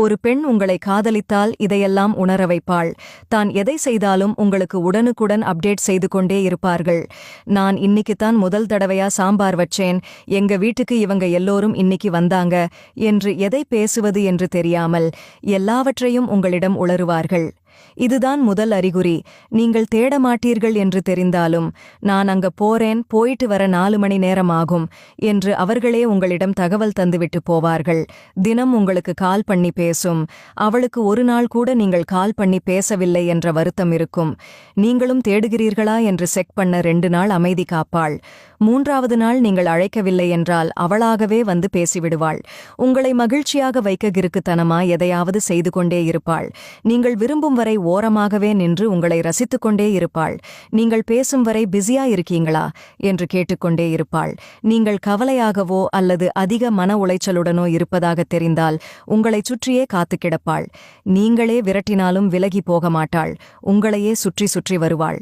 ஒரு பெண் உங்களை காதலித்தால் இதையெல்லாம் உணர வைப்பாள். தான் எதை செய்தாலும் உங்களுக்கு உடனுக்குடன் அப்டேட் செய்து கொண்டே இருப்பார்கள். நான் இன்னிக்குத்தான் முதல் தடவையா சாம்பார் வச்சேன், எங்க வீட்டுக்கு இவங்க எல்லோரும் இன்னிக்கு வந்தாங்க என்று எதை பேசுவது என்று தெரியாமல் எல்லாவற்றையும் உங்களிடம் உளறுவார்கள். இதுதான் முதல் அறிகுறி. நீங்கள் தேட மாட்டீர்கள் என்று தெரிந்தாலும், நான் அங்க போறேன், போயிட்டு வர 4 மணி நேரம் ஆகும் என்று அவர்களே உங்களிடம் தகவல் தந்துவிட்டு போவார்கள். தினம் உங்களுக்கு கால் பண்ணி பேசும். அவளுக்கு ஒரு நாள் கூட நீங்கள் கால் பண்ணி பேசவில்லை என்ற வருத்தம் இருக்கும். நீங்களும் தேடுகிறீர்களா என்று செக் பண்ண 2 நாள் அமைதி காப்பாள். 3வது நாள் நீங்கள் அழைக்கவில்லை என்றால் அவளாகவே வந்து பேசிவிடுவாள். உங்களை மகிழ்ச்சியாக வைக்க கிறுக்குத்தனமா எதையாவது செய்து கொண்டே இருப்பாள். நீங்கள் விரும்பும் வரை ஓரமாகவே நின்று உங்களை ரசித்துக் கொண்டே இருப்பாள். நீங்கள் பேசும் வரை பிஸியா இருக்கீங்களா என்று கேட்டுக்கொண்டே இருப்பாள். நீங்கள் கவலையாகவோ அல்லது அதிக மன உளைச்சலுடனோ இருப்பதாக தெரிந்தால் உங்களைச் சுற்றியே காத்து கிடப்பாள். நீங்களே விரட்டினாலும் விலகி போக மாட்டாள். உங்களையே சுற்றி சுற்றி வருவாள்.